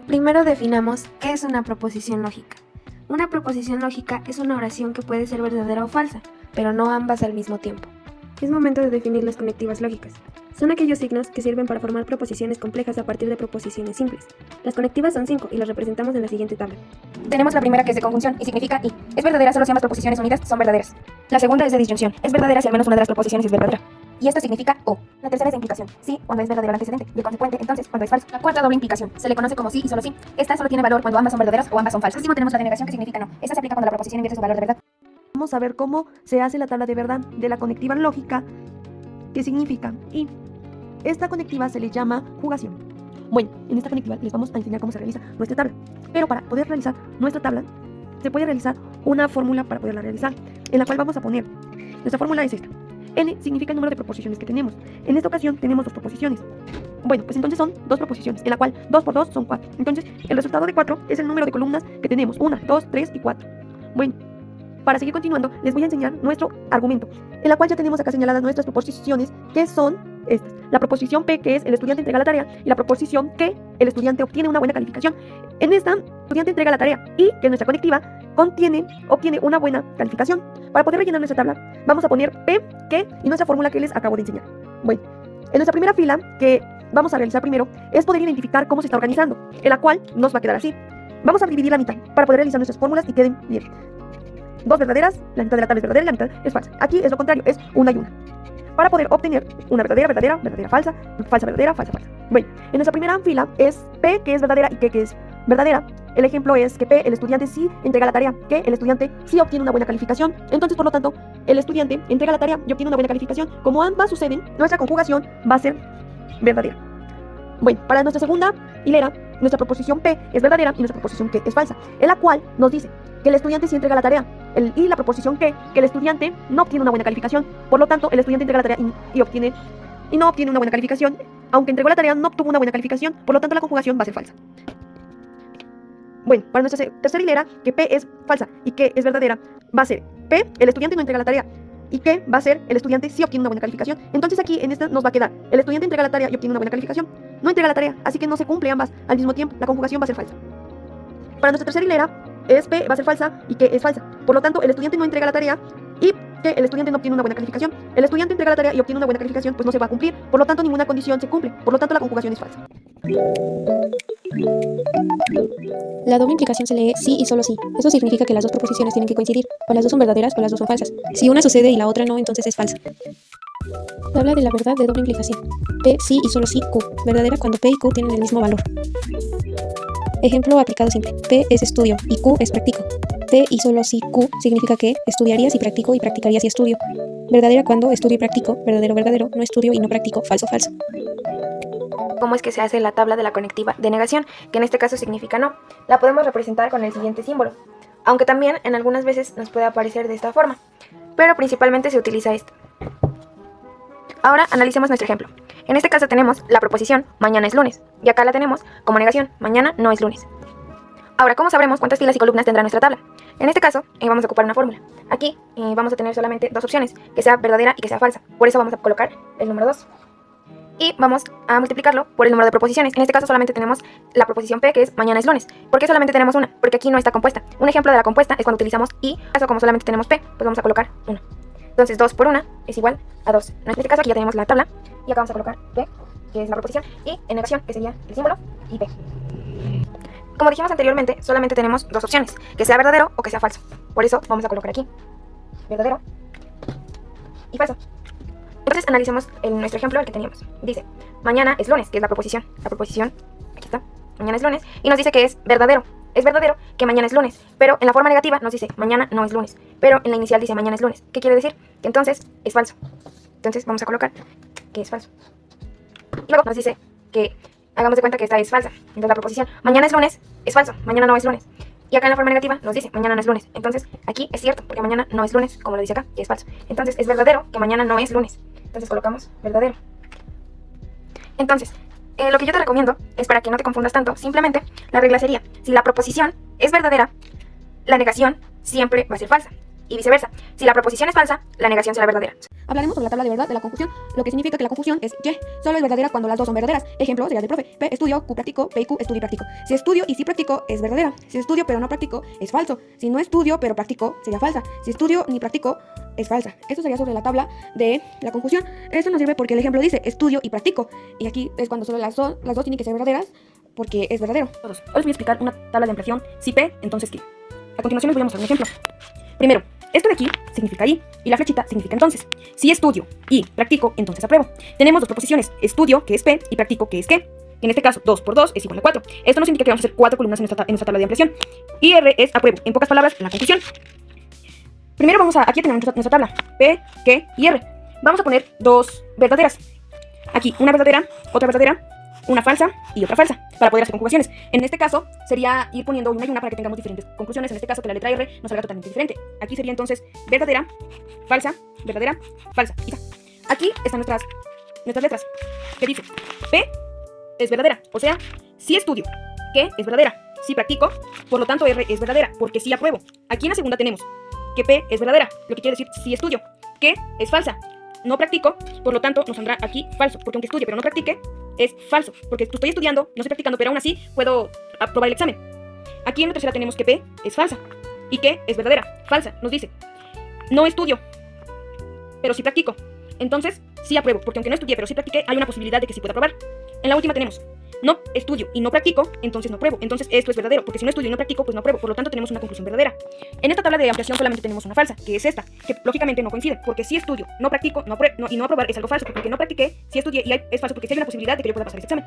Primero definamos qué es una proposición lógica. Una proposición lógica es una oración que puede ser verdadera o falsa, pero no ambas al mismo tiempo. Es momento de definir las conectivas lógicas. Son aquellos signos que sirven para formar proposiciones complejas a partir de proposiciones simples. Las conectivas son 5 y las representamos en la siguiente tabla. Tenemos la primera, que es de conjunción y significa y. Es verdadera solo si ambas proposiciones unidas son verdaderas. La segunda es de disyunción. Es verdadera si al menos una de las proposiciones es verdadera. Y esto significa o. La tercera es de implicación. Sí, cuando es verdadero el antecedente. Y el consecuente, entonces, cuando es falso. La cuarta, doble implicación. Se le conoce como sí y solo sí. Esta solo tiene valor cuando ambas son verdaderas o ambas son falsas. Por último, tenemos la denegación, que significa no. Esta se aplica cuando la proposición invierte su valor de verdad. Vamos a ver cómo se hace la tabla de verdad de la conectiva lógica, que significa y. Esta conectiva se le llama jugación. Bueno, en esta conectiva les vamos a enseñar cómo se realiza nuestra tabla. Pero para poder realizar nuestra tabla, se puede realizar una fórmula para poderla realizar, en la cual vamos a poner, nuestra fórmula es esta. N significa el número de proposiciones que tenemos. En esta ocasión tenemos 2 proposiciones. Bueno, pues entonces son 2 proposiciones, en la cual 2 por 2 son 4. Entonces, el resultado de 4 es el número de columnas que tenemos. 1, 2, 3 y 4. Bueno, para seguir continuando, les voy a enseñar nuestro argumento, en la cual ya tenemos acá señaladas nuestras proposiciones, que son estas. La proposición P, que es el estudiante entrega la tarea, y la proposición que el estudiante obtiene una buena calificación. En esta, el estudiante entrega la tarea y que nuestra conectiva obtiene una buena calificación. Para poder rellenar nuestra tabla, vamos a poner P, que y nuestra fórmula que les acabo de enseñar. Bueno, en nuestra primera fila, que vamos a realizar primero, es poder identificar cómo se está organizando, en la cual nos va a quedar así. Vamos a dividir la mitad para poder realizar nuestras fórmulas y queden bien. 2 verdaderas, la mitad de la tabla es verdadera y la mitad es falsa. Aquí es lo contrario, es una y una. Para poder obtener una verdadera, verdadera, verdadera, falsa, falsa, verdadera, falsa, falsa. Bueno, en nuestra primera fila es P, que es verdadera, y Q, que es verdadera. El ejemplo es que P, el estudiante sí entrega la tarea, que el estudiante sí obtiene una buena calificación. Entonces, por lo tanto, el estudiante entrega la tarea y obtiene una buena calificación. Como ambas suceden, nuestra conjugación va a ser verdadera. Bueno, para nuestra segunda hilera, nuestra proposición P es verdadera y nuestra proposición Q es falsa, en la cual nos dice que el estudiante sí entrega la tarea, y la proposición que el estudiante no obtiene una buena calificación. Por lo tanto, el estudiante entrega la tarea y no obtiene una buena calificación. Aunque entregó la tarea, no obtuvo una buena calificación, por lo tanto la conjugación va a ser falsa. Bueno, para nuestra tercera hilera, que P es falsa y Q es verdadera, va a ser P, el estudiante no entrega la tarea, y Q va a ser el estudiante sí obtiene una buena calificación. Entonces aquí en esta nos va a quedar el estudiante entrega la tarea y obtiene una buena calificación. No entrega la tarea, así que no se cumple ambas al mismo tiempo. La conjugación va a ser falsa. Para nuestra tercera hilera, es P va a ser falsa y Q es falsa. Por lo tanto, el estudiante no entrega la tarea y que el estudiante no obtiene una buena calificación. El estudiante entrega la tarea y obtiene una buena calificación, pues no se va a cumplir. Por lo tanto, ninguna condición se cumple. Por lo tanto, la conjugación es falsa. La doble implicación se lee sí y solo sí. Eso significa que las dos proposiciones tienen que coincidir. O las dos son verdaderas o las dos son falsas. Si una sucede y la otra no, entonces es falsa. Tabla de la verdad de doble implicación. P sí y solo sí Q. Verdadera cuando P y Q tienen el mismo valor. Ejemplo aplicado simple. P es estudio y Q es practico. P y solo si Q significa que estudiaría si practico y practicaría si estudio. Verdadera cuando estudio y practico, verdadero, verdadero, no estudio y no practico, falso, falso. ¿Cómo es que se hace la tabla de la conectiva de negación? Que en este caso significa no. La podemos representar con el siguiente símbolo, aunque también en algunas veces nos puede aparecer de esta forma, pero principalmente se utiliza esto. Ahora analicemos nuestro ejemplo. En este caso tenemos la proposición mañana es lunes, y acá la tenemos como negación, mañana no es lunes. Ahora, ¿cómo sabremos cuántas filas y columnas tendrá nuestra tabla? En este caso, vamos a ocupar una fórmula. Aquí vamos a tener solamente 2 opciones, que sea verdadera y que sea falsa. Por eso vamos a colocar el número 2. Y vamos a multiplicarlo por el número de proposiciones. En este caso solamente tenemos la proposición P, que es mañana es lunes. ¿Por qué solamente tenemos una? Porque aquí no está compuesta. Un ejemplo de la compuesta es cuando utilizamos y. En este caso, como solamente tenemos P, pues vamos a colocar 1. Entonces 2 por 1 es igual a 2. En este caso aquí ya tenemos la tabla y acá vamos a colocar P, que es la proposición, y en negación, que sería el símbolo, y P. Como dijimos anteriormente, solamente tenemos 2 opciones, que sea verdadero o que sea falso. Por eso vamos a colocar aquí verdadero y falso. Entonces analicemos nuestro ejemplo, el que teníamos. Dice, mañana es lunes, que es la proposición. La proposición, aquí está, mañana es lunes, y nos dice que es verdadero. Es verdadero que mañana es lunes, pero en la forma negativa nos dice mañana no es lunes, pero en la inicial dice mañana es lunes. ¿Qué quiere decir? Que entonces es falso. Entonces vamos a colocar que es falso. Y luego nos dice que hagamos de cuenta que esta es falsa. Entonces la proposición mañana es lunes es falso, mañana no es lunes. Y acá en la forma negativa nos dice mañana no es lunes. Entonces aquí es cierto, porque mañana no es lunes, como lo dice acá, que es falso. Entonces es verdadero que mañana no es lunes. Entonces colocamos verdadero. Entonces, lo que yo te recomiendo es, para que no te confundas tanto, simplemente la regla sería, si la proposición es verdadera, la negación siempre va a ser falsa. y viceversa. Si la proposición es falsa, la negación será verdadera. Hablaremos sobre la tabla de verdad de la conjunción, lo que significa que la conjunción es Y, solo es verdadera cuando las dos son verdaderas. Ejemplo sería del profe: P estudio, Q practico, P y Q estudio y practico. Si estudio y sí practico es verdadera. Si estudio pero no practico es falso. Si no estudio pero practico sería falsa. Si estudio ni practico es falsa. Esto sería sobre la tabla de la conjunción. Esto nos sirve porque el ejemplo dice estudio y practico, y aquí es cuando solo las dos tienen que ser verdaderas porque es verdadero. Todos. Hoy les voy a explicar una tabla de ampliación. Si P, entonces Q. A continuación les voy a mostrar un ejemplo. Primero, esto de aquí significa y la flechita significa entonces. Si estudio y practico, entonces apruebo. Tenemos dos proposiciones: estudio, que es P, y practico, que es qué. En este caso, 2 por 2 es igual a 4. Esto nos indica que vamos a hacer 4 columnas en nuestra tabla de ampliación. Y R es apruebo. En pocas palabras, la conclusión. Primero aquí tenemos nuestra tabla: P, Q y R. Vamos a poner dos verdaderas. Aquí una verdadera, otra verdadera, una falsa y otra falsa, para poder hacer conjugaciones. En este caso, sería ir poniendo una y una para que tengamos diferentes conclusiones. En este caso, que la letra R nos salga totalmente diferente. Aquí sería entonces verdadera, falsa, verdadera, falsa. Y ya. Aquí están nuestras letras. Que dice: P es verdadera, o sea, si estudio. Q es verdadera, si practico. Por lo tanto, R es verdadera, porque sí apruebo. Aquí en la segunda tenemos que P es verdadera, lo que quiere decir si estudio. Q es falsa, no practico. Por lo tanto, nos saldrá aquí falso, porque aunque estudie pero no practique, es falso, porque estoy estudiando, no estoy practicando, pero aún así puedo aprobar el examen. Aquí en la tercera tenemos que P es falsa y Q es verdadera. Falsa, nos dice: no estudio, pero sí practico. Entonces, sí apruebo, porque aunque no estudié, pero sí practiqué, hay una posibilidad de que sí pueda aprobar. En la última tenemos: no estudio y no practico, entonces no apruebo. Entonces esto es verdadero, porque si no estudio y no practico, pues no apruebo. Por lo tanto, tenemos una conclusión verdadera. En esta tabla de ampliación solamente tenemos una falsa, que es esta, que lógicamente no coincide, porque si estudio, no practico, y no aprobar es algo falso, porque aunque no practiqué, si estudié y es falso, porque sí hay una posibilidad de que yo pueda pasar este examen.